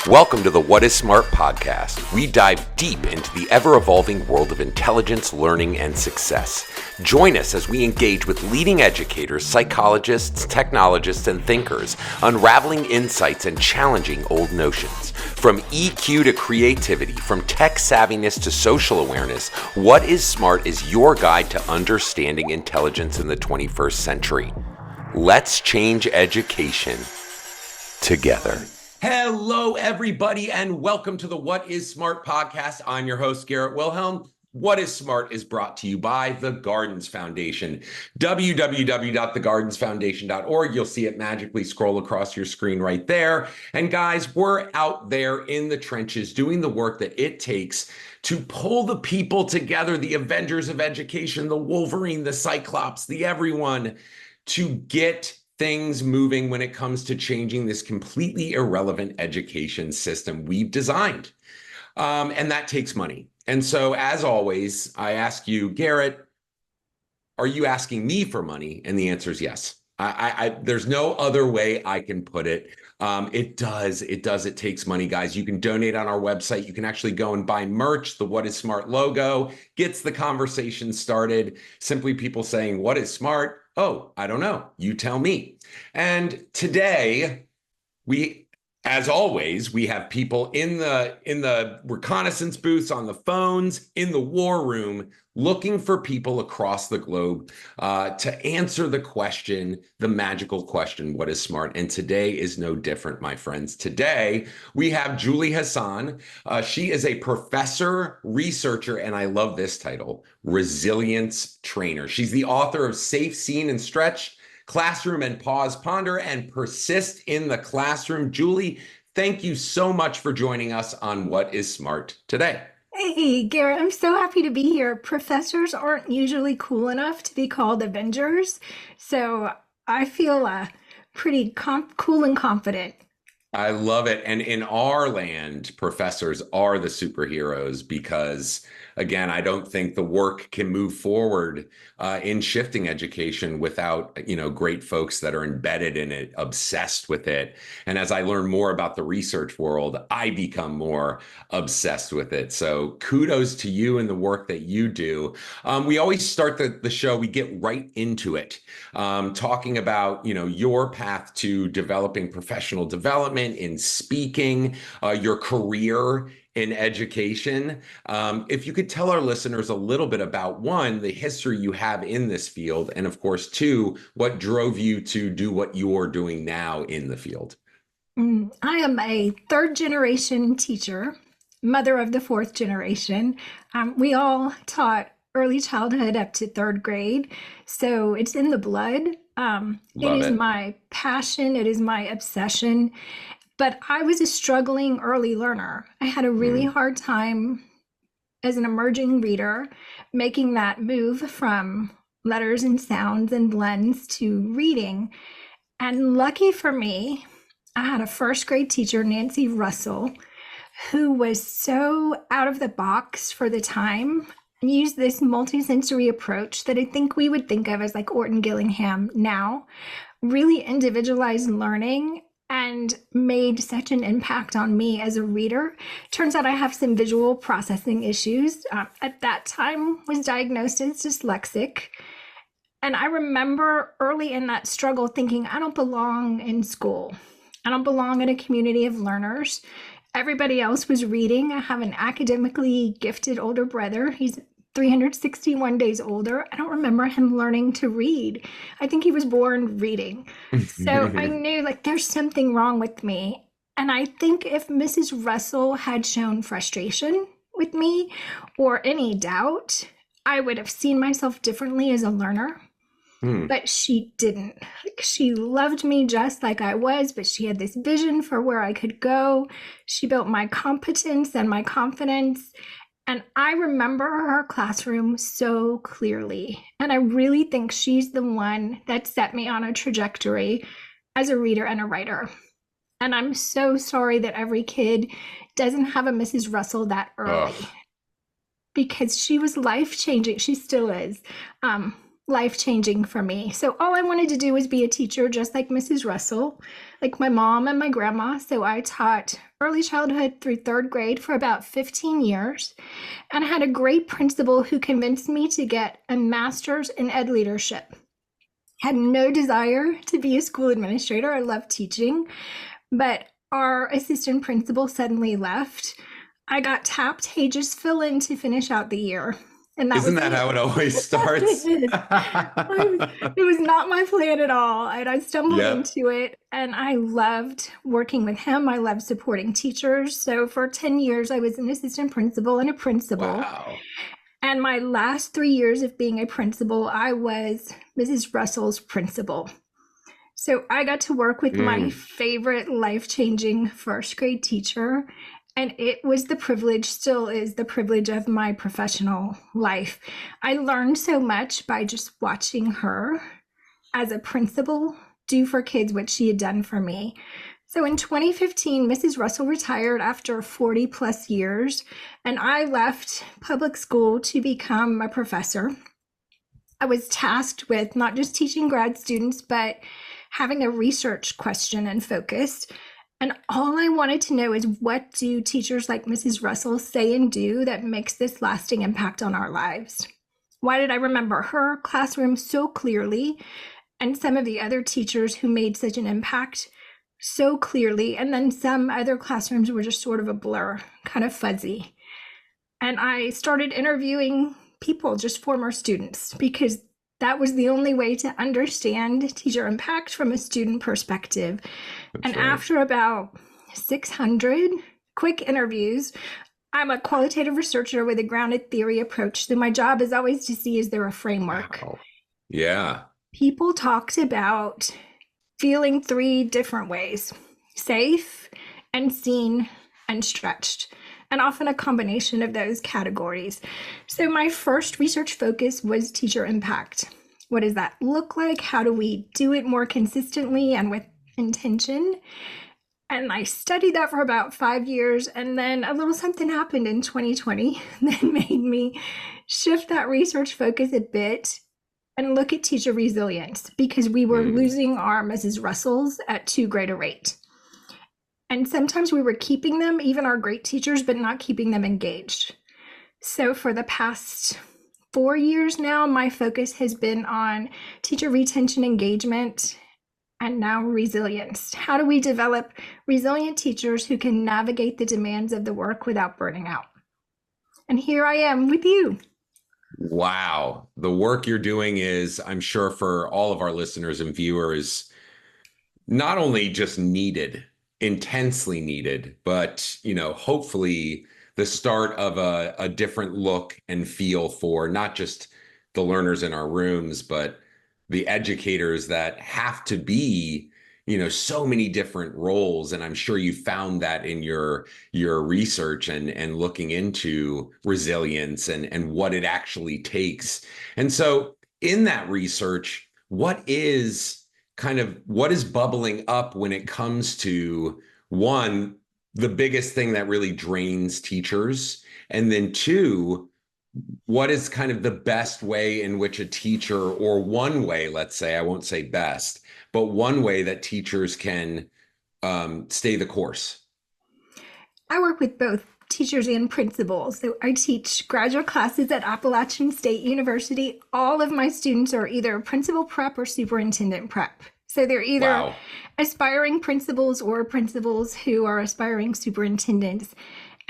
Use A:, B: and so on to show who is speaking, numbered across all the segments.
A: Welcome to the What is Smart podcast. We dive deep into the ever-evolving world of intelligence, learning, and success. Join us as we engage with leading educators, psychologists, technologists, and thinkers, unraveling insights and challenging old notions. From EQ to creativity, from tech savviness to social awareness, What is Smart is your guide to understanding intelligence in the 21st century. Let's change education together. Hello, everybody, and welcome to the What is Smart podcast. I'm your host, Garrett Wilhelm. What is Smart is brought to you by the Gardens Foundation. www.thegardensfoundation.org. You'll see it magically scroll across your screen right there. And guys, we're out there in the trenches doing the work that it takes to pull the people together, the Avengers of education, the Wolverine, the Cyclops, the everyone, to get things moving when it comes to changing this completely irrelevant education system we've designed. And that takes money. And so, as always, I ask you, Garrett, are you asking me for money? And the answer is yes. There's no other way I can put it. It takes money, guys. You can donate on our website. You can actually go and buy merch. The What is Smart logo gets the conversation started. Simply people saying, what is smart? Oh, I don't know. You tell me. And today, as always, we have people in the reconnaissance booths, on the phones, in the war room, looking for people across the globe to answer the question, the magical question, what is smart? And today is no different, my friends. Today, we have Julie Hasson. She is a professor, researcher, and I love this title, resilience trainer. She's the author of Safe, Seen, and Stretched, Classroom and Pause, Ponder, and Persist in the Classroom. Julie, thank you so much for joining us on What is Smart today.
B: Hey, Garrett, I'm so happy to be here. Professors aren't usually cool enough to be called Avengers, so I feel pretty cool and confident.
A: I love it. And in our land, professors are the superheroes because, again, I don't think the work can move forward in shifting education without, great folks that are embedded in it, obsessed with it. And as I learn more about the research world, I become more obsessed with it. So kudos to you and the work that you do. We always start the show, we get right into it, talking about, your path to developing professional development in speaking, your career in education. If you could tell our listeners a little bit about, one, the history you have in this field, and of course, two, what drove you to do what you're doing now in the field.
B: I am a third generation teacher, mother of the fourth generation. We all taught early childhood up to third grade, so it's in the blood. It is my passion, it is my obsession. But I was a struggling early learner. I had a really hard time as an emerging reader making that move from letters and sounds and blends to reading. And lucky for me, I had a first grade teacher, Nancy Russell, who was so out of the box for the time and used this multisensory approach that I think we would think of as like Orton Gillingham now, really individualized learning and made such an impact on me as a reader. Turns out I have some visual processing issues. At that time, was diagnosed as dyslexic. And I remember early in that struggle thinking, I don't belong in school. I don't belong in a community of learners. Everybody else was reading. I have an academically gifted older brother. He's 361 days older. I don't remember him learning to read. I think he was born reading. So I knew there's something wrong with me. And I think if Mrs. Russell had shown frustration with me or any doubt, I would have seen myself differently as a learner. But she didn't. She loved me just like I was, but she had this vision for where I could go. She built my competence and my confidence. And I remember her classroom so clearly. And I really think she's the one that set me on a trajectory as a reader and a writer. And I'm so sorry that every kid doesn't have a Mrs. Russell that early. Because she was life-changing. She still is. life-changing for me. So all I wanted to do was be a teacher, just like Mrs. Russell, like my mom and my grandma. So I taught early childhood through third grade for about 15 years. And I had a great principal who convinced me to get a master's in ed leadership. Had no desire to be a school administrator. I love teaching, but our assistant principal suddenly left. I got tapped, hey, just fill in to finish out the year. And that
A: Isn't
B: was
A: that
B: it.
A: how it always
B: Yes,
A: starts?
B: it is. It was not my plan at all. And I stumbled
A: Yep.
B: into it and I loved working with him. I loved supporting teachers. So for 10 years, I was an assistant principal and a principal.
A: Wow.
B: And my last 3 years of being a principal, I was Mrs. Russell's principal. So I got to work with my
A: Mm.
B: favorite life-changing first grade teacher. And it was the privilege, still is the privilege of my professional life. I learned so much by just watching her as a principal do for kids what she had done for me. So in 2015, Mrs. Russell retired after 40 plus years, and I left public school to become a professor. I was tasked with not just teaching grad students, but having a research question and focus. And all I wanted to know is, what do teachers like Mrs. Russell say and do that makes this lasting impact on our lives? Why did I remember her classroom so clearly and some of the other teachers who made such an impact so clearly? And then some other classrooms were just sort of a blur, kind of fuzzy. And I started interviewing people, just former students, because that was the only way to understand teacher impact from a student perspective.
A: That's
B: And
A: right.
B: after about 600 quick interviews, I'm a qualitative researcher with a grounded theory approach. So my job is always to see, is there a framework?
A: Wow. Yeah.
B: People talked about feeling three different ways: safe and seen and stretched, and often a combination of those categories. So my first research focus was teacher impact. What does that look like? How do we do it more consistently and with intention? And I studied that for about 5 years. And then a little something happened in 2020 that made me shift that research focus a bit and look at teacher resilience, because we were
A: Mm.
B: losing our Mrs. Russells at too great a rate. And sometimes we were keeping them, even our great teachers, but not keeping them engaged. So for the past 4 years now, my focus has been on teacher retention, engagement, and now resilience. How do we develop resilient teachers who can navigate the demands of the work without burning out? And here I am with you.
A: Wow. The work you're doing is, I'm sure for all of our listeners and viewers, not only just needed, intensely needed, but hopefully the start of a different look and feel for not just the learners in our rooms, but the educators that have to be, so many different roles. And I'm sure you found that in your research and looking into resilience and what it actually takes. And so in that research, what is bubbling up when it comes to, one, the biggest thing that really drains teachers, and then two, what is kind of the best way in which a teacher, or one way, let's say, I won't say best, but one way that teachers can stay the course?
B: I work with both teachers and principals. So I teach graduate classes at Appalachian State University. All of my students are either principal prep or superintendent prep. So they're either
A: Wow.
B: aspiring principals or principals who are aspiring superintendents.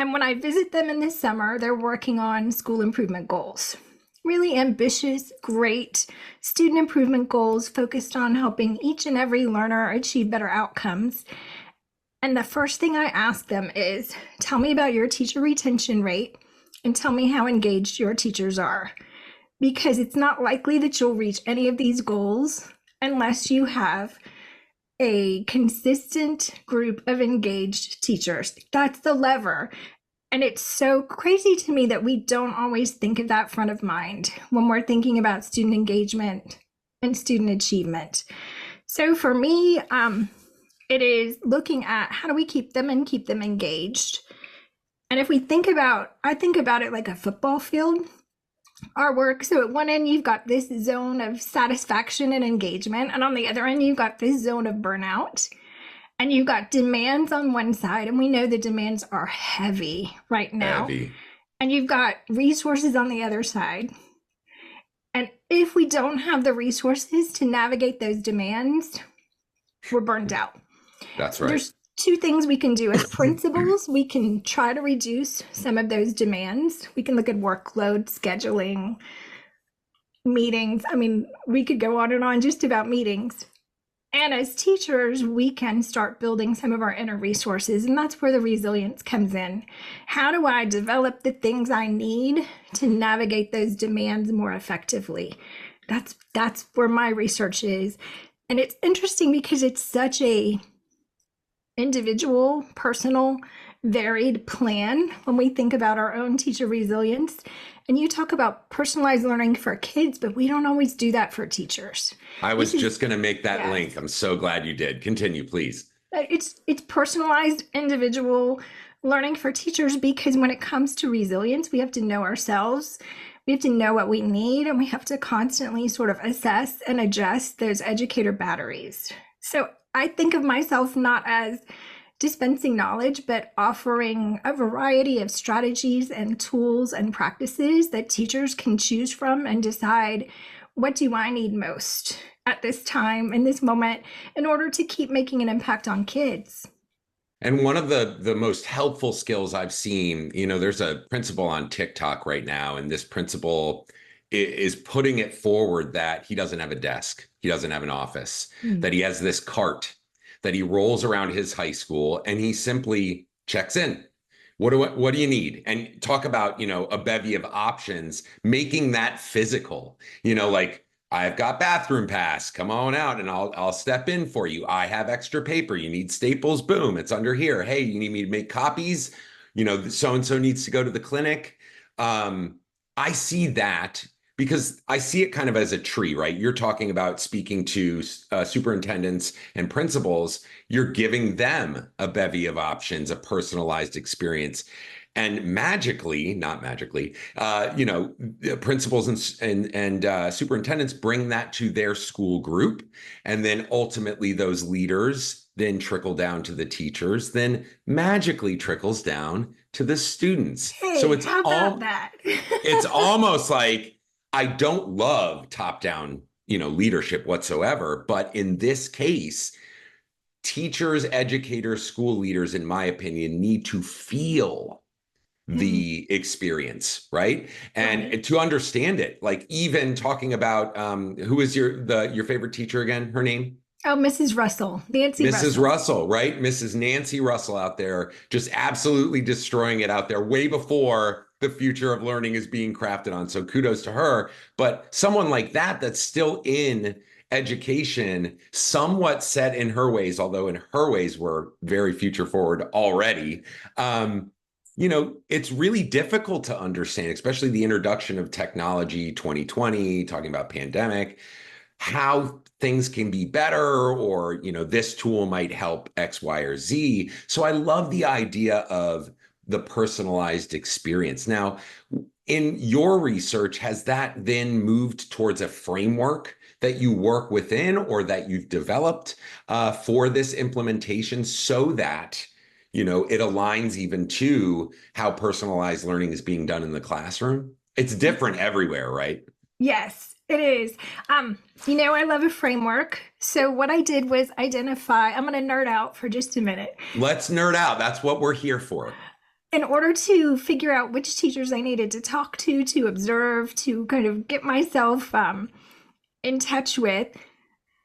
B: And when I visit them in the summer, they're working on school improvement goals. Really ambitious, great student improvement goals focused on helping each and every learner achieve better outcomes. And the first thing I ask them is, tell me about your teacher retention rate and tell me how engaged your teachers are. Because it's not likely that you'll reach any of these goals unless you have a consistent group of engaged teachers. That's the lever. And it's so crazy to me that we don't always think of that front of mind when we're thinking about student engagement and student achievement. So for me, it is looking at how do we keep them and keep them engaged. And if we think about, I think about it like a football field. our work. So at one end, you've got this zone of satisfaction and engagement, and on the other end, you've got this zone of burnout. And you've got demands on one side, and we know the demands are heavy right now.
A: Heavy.
B: And you've got resources on the other side. And if we don't have the resources to navigate those demands, we're burned out.
A: That's
B: So
A: right.
B: there's two things we can do as principals. We can try to reduce some of those demands. We can look at workload, scheduling, meetings. I mean, we could go on and on just about meetings. And as teachers, we can start building some of our inner resources, and that's where the resilience comes in. How do I develop the things I need to navigate those demands more effectively? That's where my research is. And it's interesting because it's such a individual, personal, varied plan when we think about our own teacher resilience. And you talk about personalized learning for kids, but we don't always do that for teachers.
A: I was just going to make that
B: Yes.
A: link. I'm so glad you did. Continue, please.
B: It's personalized, individual learning for teachers, because when it comes to resilience, we have to know ourselves. We have to know what we need, and we have to constantly sort of assess and adjust those educator batteries. So I think of myself not as dispensing knowledge, but offering a variety of strategies and tools and practices that teachers can choose from and decide, what do I need most at this time, in this moment, in order to keep making an impact on kids?
A: And one of the most helpful skills I've seen, there's a principal on TikTok right now, and this principal is putting it forward that he doesn't have a desk, he doesn't have an office, that he has this cart that he rolls around his high school, and he simply checks in. What do you need? And talk about, a bevy of options, making that physical, like, I've got bathroom pass, come on out and I'll step in for you. I have extra paper. You need staples, boom, it's under here. Hey, you need me to make copies? So-and-so needs to go to the clinic. I see that because I see it kind of as a tree, right? You're talking about speaking to superintendents and principals. You're giving them a bevy of options, a personalized experience. And magically, not magically, principals and superintendents bring that to their school group. And then ultimately those leaders then trickle down to the teachers, then magically trickles down to the students.
B: Hey,
A: So it's
B: how about that?
A: it's almost like, I don't love top-down, leadership whatsoever. But in this case, teachers, educators, school leaders, in my opinion, need to feel the experience, right? And
B: Right.
A: to understand it, like even talking about who is your favorite teacher again? Her name?
B: Oh, Mrs. Russell, Nancy
A: Mrs.
B: Russell.
A: Russell, right? Mrs. Nancy Russell out there, just absolutely destroying it out there way before the future of learning is being crafted on. So kudos to her. But someone like that, that's still in education, somewhat set in her ways, although in her ways were very future forward already. It's really difficult to understand, especially the introduction of technology, 2020, talking about pandemic, how things can be better, or, this tool might help X, Y, or Z. So I love the idea of the personalized experience. Now, in your research, has that then moved towards a framework that you work within or that you've developed for this implementation so that it aligns even to how personalized learning is being done in the classroom? It's different everywhere, right?
B: Yes, it is. I love a framework. So what I did was identify, I'm going to nerd out for just a minute.
A: Let's nerd out. That's what we're here for.
B: In order to figure out which teachers I needed to talk to observe, to kind of get myself in touch with,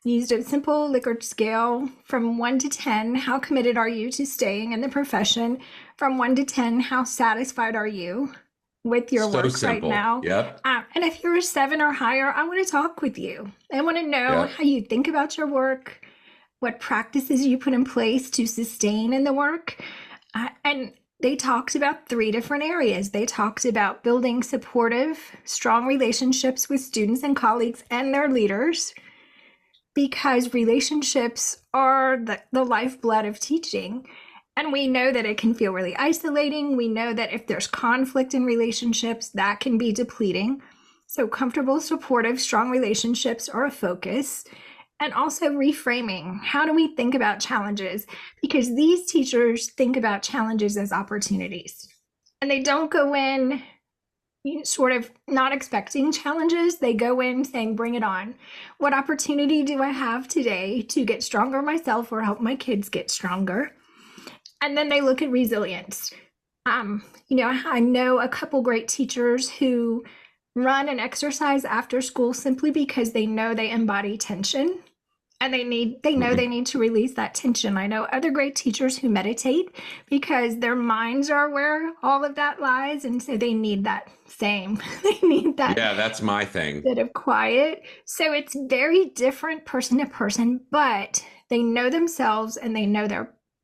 B: used a simple Likert scale from 1 to 10. How committed are you to staying in the profession? From 1 to 10, how satisfied are you with your
A: So
B: work right
A: simple.
B: now?
A: Yep.
B: And if you're a 7 or higher, I want to talk with you. I want to know
A: Yep.
B: how you think about your work, what practices you put in place to sustain in the work. And they talked about 3 different areas. They talked about building supportive, strong relationships with students and colleagues and their leaders, because relationships are the lifeblood of teaching. And we know that it can feel really isolating. We know that if there's conflict in relationships, that can be depleting. So, comfortable, supportive, strong relationships are a focus. And also reframing. How do we think about challenges? Because these teachers think about challenges as opportunities. And they don't go in sort of not expecting challenges. They go in saying, bring it on. What opportunity do I have today to get stronger myself or help my kids get stronger? And then they look at resilience. I know a couple great teachers who run an exercise after school simply because they know they embody tension and they need to release that tension. I know other great teachers who meditate because their minds are where all of that lies, and so they need that same. They need that
A: Yeah, that's my thing.
B: bit of quiet. So it's very different person to person, but they know themselves and they know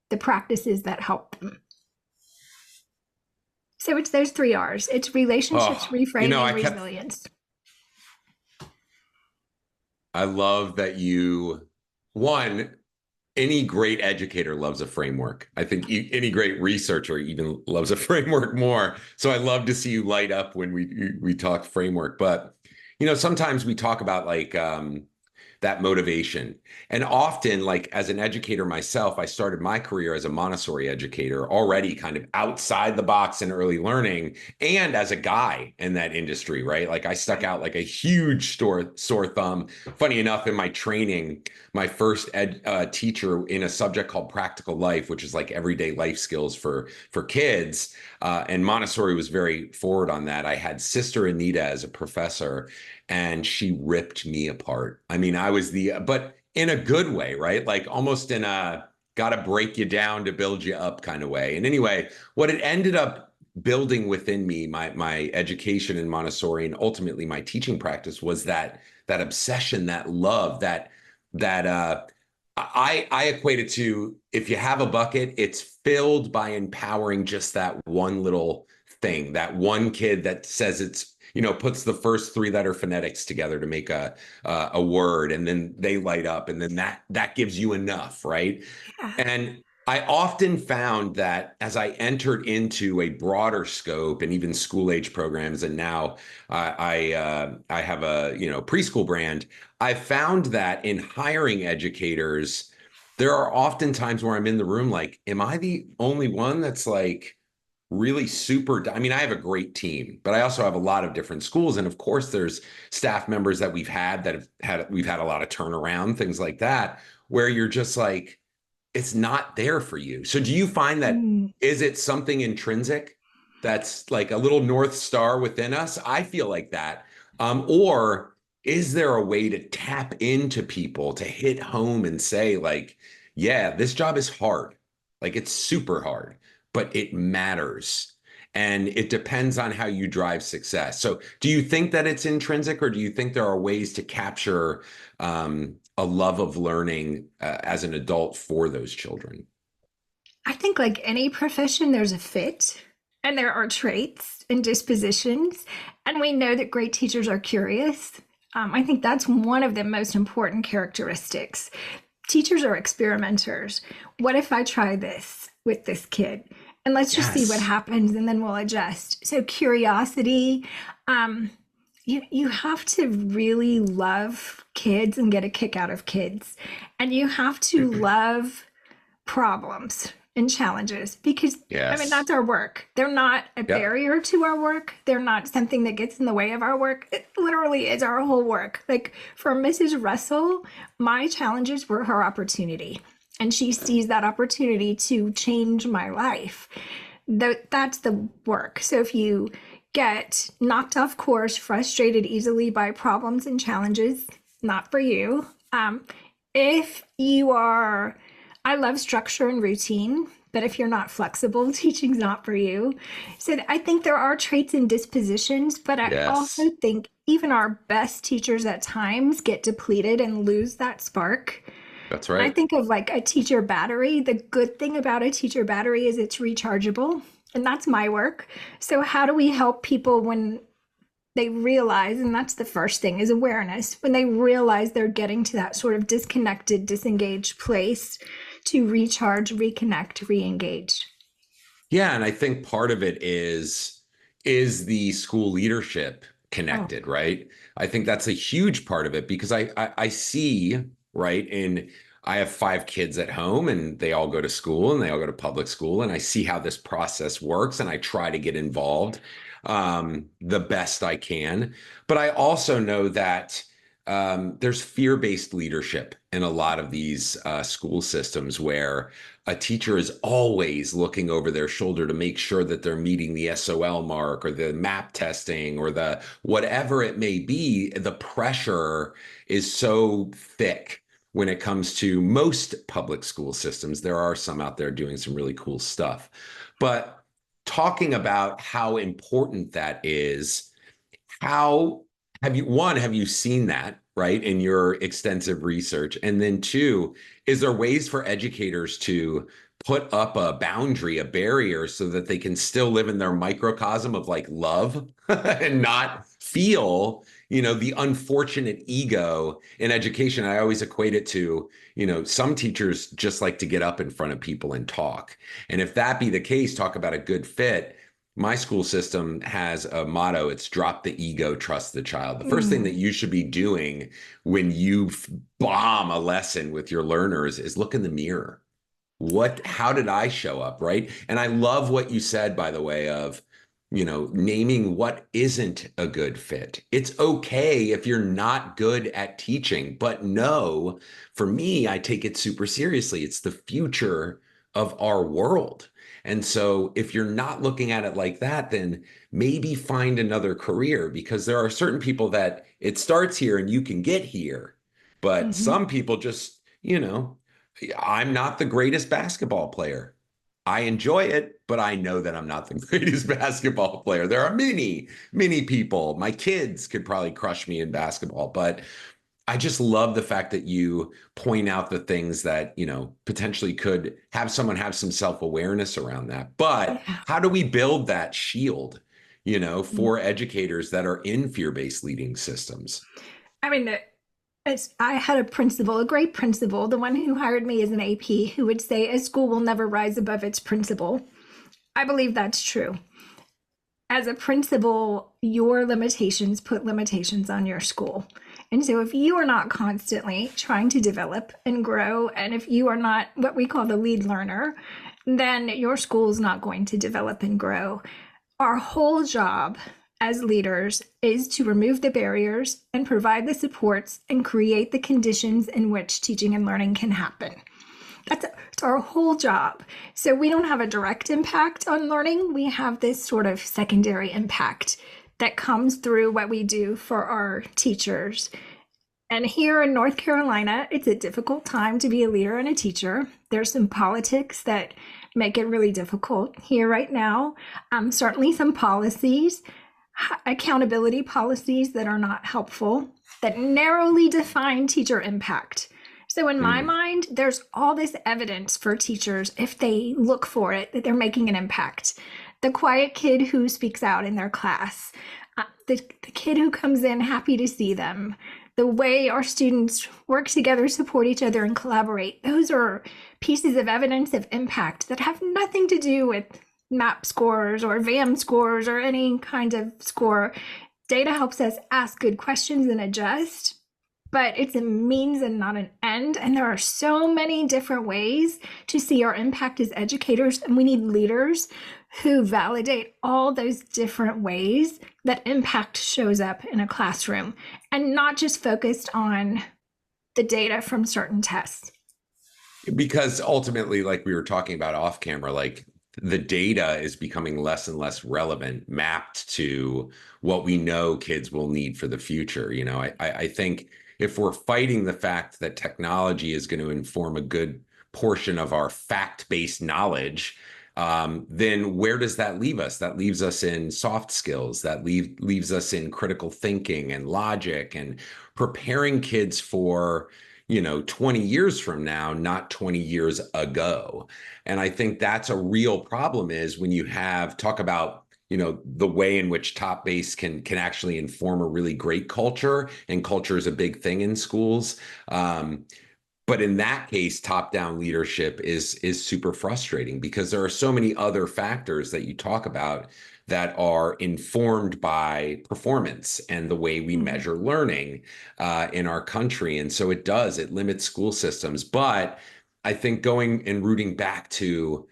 B: the practices that help them. So it's those 3 R's. It's relationships,
A: Oh,
B: reframing, resilience.
A: I love that any great educator loves a framework. I think any great researcher even loves a framework more. So I love to see you light up when we talk framework. But, sometimes we talk about like that motivation. And often, like as an educator myself, I started my career as a Montessori educator, already kind of outside the box in early learning, and as a guy in that industry, right? Like I stuck out like a huge sore thumb. Funny enough, in my training, my first teacher in a subject called practical life, which is like everyday life skills for kids, and Montessori was very forward on that. I had Sister Anita as a professor, and she ripped me apart. I mean, but in a good way, right? Like almost in a gotta break you down to build you up kind of way. And anyway, what it ended up building within me, my education in Montessori and ultimately my teaching practice, was that obsession, that love, I equate it to, if you have a bucket, it's filled by empowering just that one little thing, that one kid that says puts the first 3-letter phonetics together to make a word, and then they light up, and then that gives you enough, right?
B: Yeah.
A: And I often found that as I entered into a broader scope and even school age programs, and now I have a preschool brand, I found that in hiring educators, there are often times where I'm in the room like, am I the only one that's like really super? I mean, I have a great team, but I also have a lot of different schools. And of course, there's staff members that we've had we've had a lot of turnaround, things like that, where you're just like, it's not there for you. So do you find that, is it something intrinsic that's like a little North Star within us? I feel like that. Or is there a way to tap into people to hit home and say like, yeah, this job is hard. Like it's super hard, but it matters. And it depends on how you drive success. So do you think that it's intrinsic, or do you think there are ways to capture a love of learning as an adult for those children?
B: I think, like any profession, there's a fit and there are traits and dispositions. And we know that great teachers are curious. I think that's one of the most important characteristics. Teachers are experimenters. What if I try this with this kid? And let's just see what
A: Yes.
B: happens, and then we'll adjust. So, curiosity. You have to really love kids and get a kick out of kids. And you have to love problems and challenges because I mean
A: Yes.
B: that's our work. They're not a
A: Yep.
B: barrier to our work. They're not something that gets in the way of our work. It literally is our whole work. Like for Mrs. Russell, my challenges were her opportunity. And she sees that opportunity to change my life. That's the work. So if you get knocked off course, frustrated easily by problems and challenges, not for you. If you are, I love structure and routine, but if you're not flexible, teaching's not for you. So I think there are traits and dispositions, but I
A: Yes.
B: also think even our best teachers at times get depleted and lose that spark.
A: That's
B: And I
A: right.
B: think of like a teacher battery. The good thing about a teacher battery is it's rechargeable, and that's my work. So how do we help people when they realize, and that's the first thing is awareness, when they realize they're getting to that sort of disconnected, disengaged place to recharge, reconnect, re-engage.
A: Yeah, and I think part of it is the school leadership
B: Oh,
A: connected, right? I think that's a huge part of it because I see, right, and I have 5 kids at home and they all go to school and they all go to public school, and I see how this process works and I try to get involved the best I can. But I also know that there's fear-based leadership in a lot of these school systems where a teacher is always looking over their shoulder to make sure that they're meeting the SOL mark or the map testing or the whatever it may be. The pressure is so thick when it comes to most public school systems. There are some out there doing some really cool stuff. But talking about how important that is, how have you seen that, right, in your extensive research? And then two, is there ways for educators to put up a boundary, a barrier, so that they can still live in their microcosm of like love and not feel, the unfortunate ego in education? I always equate it to, some teachers just like to get up in front of people and talk. And if that be the case, talk about a good fit. My school system has a motto. It's drop the ego, trust the child. The first thing that
B: mm,
A: you should be doing when you bomb a lesson with your learners is look in the mirror. How did I show up, right? And I love what you said, by the way, of, naming what isn't a good fit. It's okay if you're not good at teaching, but no, for me, I take it super seriously. It's the future of our world. And so if you're not looking at it like that, then maybe find another career, because there are certain people that it starts here and you can get here. But
B: mhm.
A: some people just, I'm not the greatest basketball player. I enjoy it, but I know that I'm not the greatest basketball player. There are many, many people. My kids could probably crush me in basketball, but I just love the fact that you point out the things that, potentially could have someone have some self-awareness around that. But
B: Yeah.
A: how do we build that shield,
B: Mm.
A: for educators that are in fear-based leading systems?
B: I mean, I had a principal, a great principal, the one who hired me as an AP, who would say, a school will never rise above its principal. I believe that's true. As a principal, your limitations put limitations on your school. And so if you are not constantly trying to develop and grow, and if you are not what we call the lead learner, then your school is not going to develop and grow. Our whole job as leaders is to remove the barriers and provide the supports and create the conditions in which teaching and learning can happen. It's our whole job. So we don't have a direct impact on learning. We have this sort of secondary impact that comes through what we do for our teachers. And here in North Carolina, it's a difficult time to be a leader and a teacher. There's some politics that make it really difficult here right now. Certainly some policies, accountability policies that are not helpful, that narrowly define teacher impact. So in my
A: Mm.
B: mind, there's all this evidence for teachers, if they look for it, that they're making an impact. The quiet kid who speaks out in their class, the kid who comes in happy to see them, the way our students work together, support each other, and collaborate. Those are pieces of evidence of impact that have nothing to do with MAP scores or VAM scores or any kind of score. Data helps us ask good questions and adjust, but it's a means and not an end. And there are so many different ways to see our impact as educators, and we need leaders who validate all those different ways that impact shows up in a classroom, and not just focused on the data from certain tests.
A: Because ultimately, like we were talking about off camera, like the data is becoming less and less relevant, mapped to what we know kids will need for the future. I think if we're fighting the fact that technology is going to inform a good portion of our fact-based knowledge, then where does that leave us? That leaves us in soft skills. That leaves us in critical thinking and logic and preparing kids for 20 years from now, not 20 years ago. And I think that's a real problem, is when you talk about, the way in which top base can actually inform a really great culture, and culture is a big thing in schools. But in that case, top-down leadership is super frustrating because there are so many other factors that you talk about that are informed by performance and the way we
B: Mm.
A: measure learning in our country. And so it limits school systems. But I think going and rooting back to,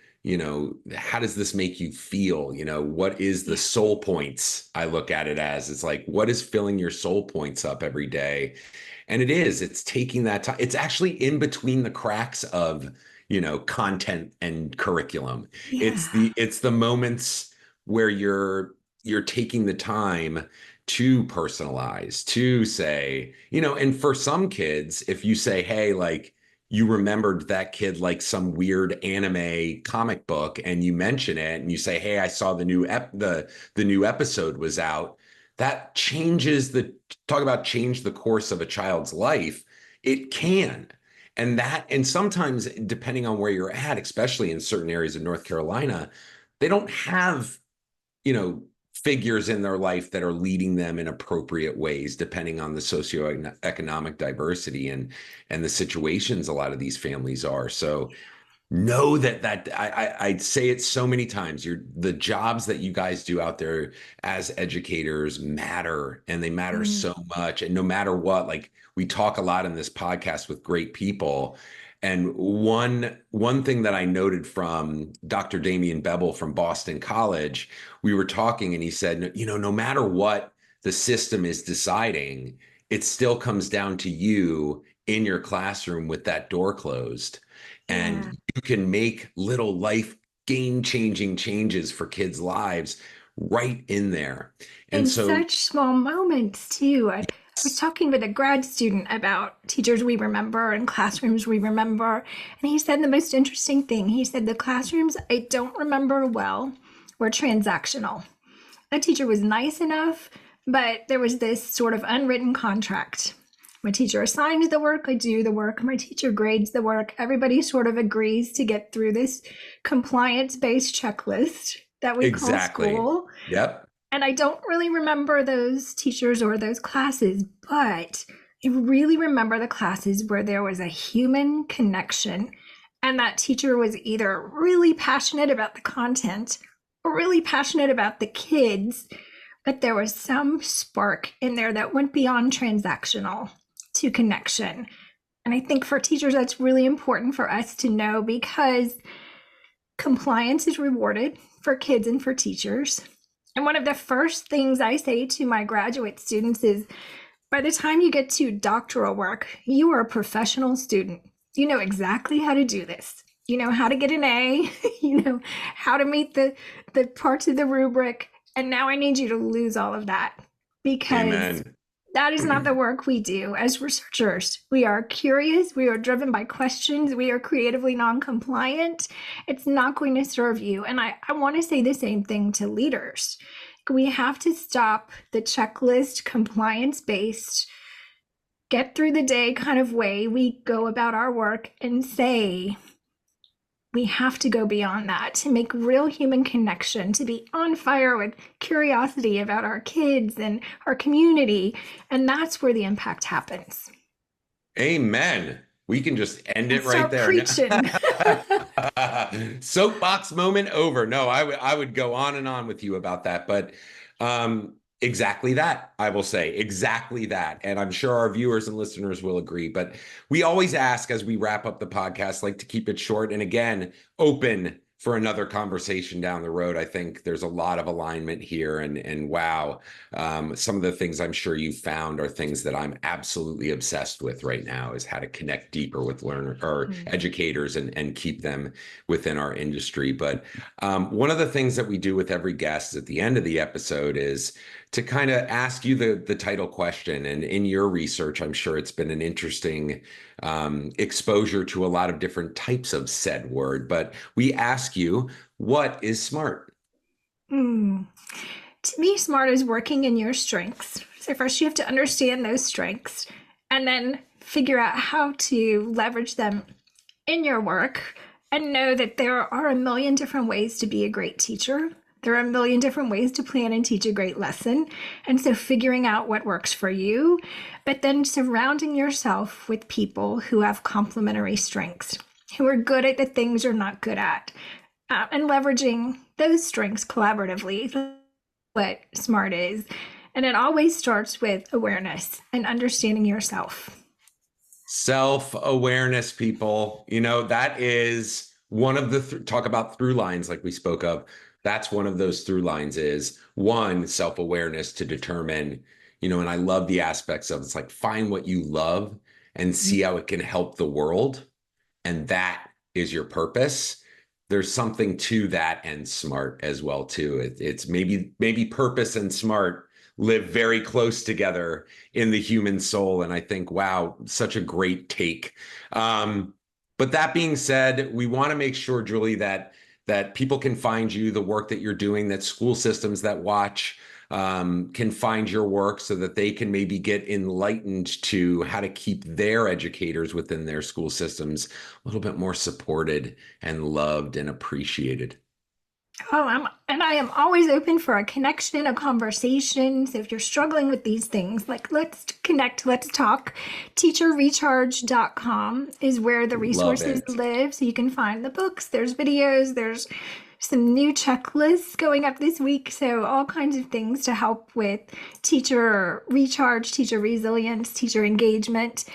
A: how does this make you feel? What is the
B: Yeah.
A: soul points? I look at it as it's like, what is filling your soul points up every day? And it's taking that time. It's actually in between the cracks of, content and curriculum. It's
B: Yeah.
A: the moments where you're taking the time to personalize, to say, and for some kids, if you say, hey, like you remembered that kid like some weird anime comic book and you mention it and you say, hey, I saw the new episode was out, that changes talk about change the course of a child's life. It can. And sometimes depending on where you're at, especially in certain areas of North Carolina, they don't have, you know, figures in their life that are leading them in appropriate ways, depending on the socioeconomic diversity and the situations a lot of these families are. So know that I'd say it so many times. The jobs that you guys do out there as educators matter, and they matter
B: Mm.
A: so much. And no matter what, like we talk a lot in this podcast with great people. And one thing that I noted from Dr. Damian Bevel from Boston College, we were talking and he said, no matter what the system is deciding, it still comes down to you in your classroom with that door closed. And
B: Yeah.
A: you can make little life game-changing changes for kids' lives right in there. And
B: In
A: so,
B: such small moments, too. I was talking with a grad student about teachers we remember and classrooms we remember. And he said the most interesting thing. He said, the classrooms I don't remember well were transactional. A teacher was nice enough, but there was this sort of unwritten contract. My teacher assigns the work, I do the work, my teacher grades the work. Everybody sort of agrees to get through this compliance-based checklist that we call
A: exactly.
B: school.
A: Yep.
B: And I don't really remember those teachers or those classes, but I really remember the classes where there was a human connection and that teacher was either really passionate about the content or really passionate about the kids, but there was some spark in there that went beyond transactional to connection. And I think for teachers, that's really important for us to know because compliance is rewarded for kids and for teachers. And one of the first things I say to my graduate students is by the time you get to doctoral work, you are a professional student. You know exactly how to do this. You know how to get an A, you know how to meet the parts of the rubric. And now I need you to lose all of that because
A: Amen.
B: that is not the work we do as researchers. We are curious, we are driven by questions, we are creatively non-compliant. It's not going to serve you. And I want to say the same thing to leaders. We have to stop the checklist, compliance-based, get through the day kind of way we go about our work and say, we have to go beyond that to make real human connection, to be on fire with curiosity about our kids and our community. And that's where the impact happens.
A: Amen. We can just end
B: And
A: it right
B: start
A: there.
B: preaching.
A: Soapbox moment over. No, I would go on and on with you about that, but exactly that. I will say exactly that, and I'm sure our viewers and listeners will agree. But we always ask as we wrap up the podcast, like to keep it short and again open for another conversation down the road. I think there's a lot of alignment here, and wow, some of the things I'm sure you found are things that I'm absolutely obsessed with right now is how to connect deeper with learner or
B: Mm.
A: educators and keep them within our industry. But one of the things that we do with every guest at the end of the episode is to kind of ask you the title question. And in your research, I'm sure it's been an interesting exposure to a lot of different types of said word. But we ask you, what is smart?
B: Mm. To me, smart is working in your strengths. So, first, you have to understand those strengths and then figure out how to leverage them in your work and know that there are a million different ways to be a great teacher. There are a million different ways to plan and teach a great lesson. And so figuring out what works for you, but then surrounding yourself with people who have complementary strengths, who are good at the things you're not good at, and leveraging those strengths collaboratively, what SMART is. And it always starts with awareness and understanding yourself.
A: Self-awareness, people. That is one of the talk about through lines like we spoke of. That's one of those through lines is one, self-awareness to determine, and I love the aspects of it's like find what you love and see how it can help the world. And that is your purpose. There's something to that and smart as well, too. It's maybe purpose and smart live very close together in the human soul. And I think, wow, such a great take. But that being said, we want to make sure, Julie, that people can find you, the work that you're doing, that school systems that watch can find your work so that they can maybe get enlightened to how to keep their educators within their school systems a little bit more supported and loved and appreciated.
B: And I am always open for a connection, a conversation. So if you're struggling with these things, like let's connect, let's talk. Teacherrecharge.com is where the
A: Love
B: resources
A: it.
B: live. So you can find the books, there's videos, there's some new checklists going up this week. So all kinds of things to help with teacher recharge, teacher resilience, teacher engagement.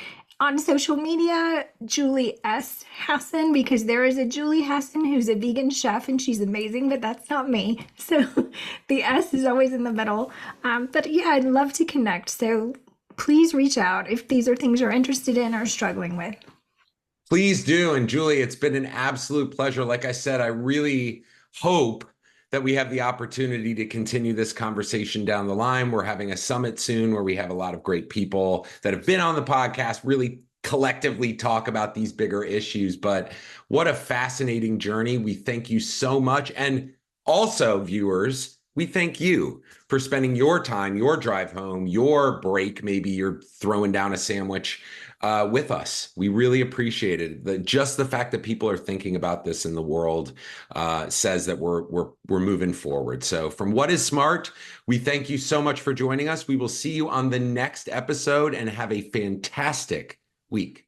B: On social media, Julie S. Hasson, because there is a Julie Hasson who's a vegan chef and she's amazing, but that's not me. So the S is always in the middle. But yeah, I'd love to connect. So please reach out if these are things you're interested in or struggling with.
A: Please do. And Julie, it's been an absolute pleasure. Like I said, I really hope that we have the opportunity to continue this conversation down the line. We're having a summit soon where we have a lot of great people that have been on the podcast really collectively talk about these bigger issues. But what a fascinating journey. We thank you so much. And also, viewers, we thank you for spending your time, your drive home, your break. Maybe you're throwing down a sandwich with us. We really appreciate it. Just the fact that people are thinking about this in the world says that we're moving forward. So from What is Smart, we thank you so much for joining us. We will see you on the next episode and have a fantastic week.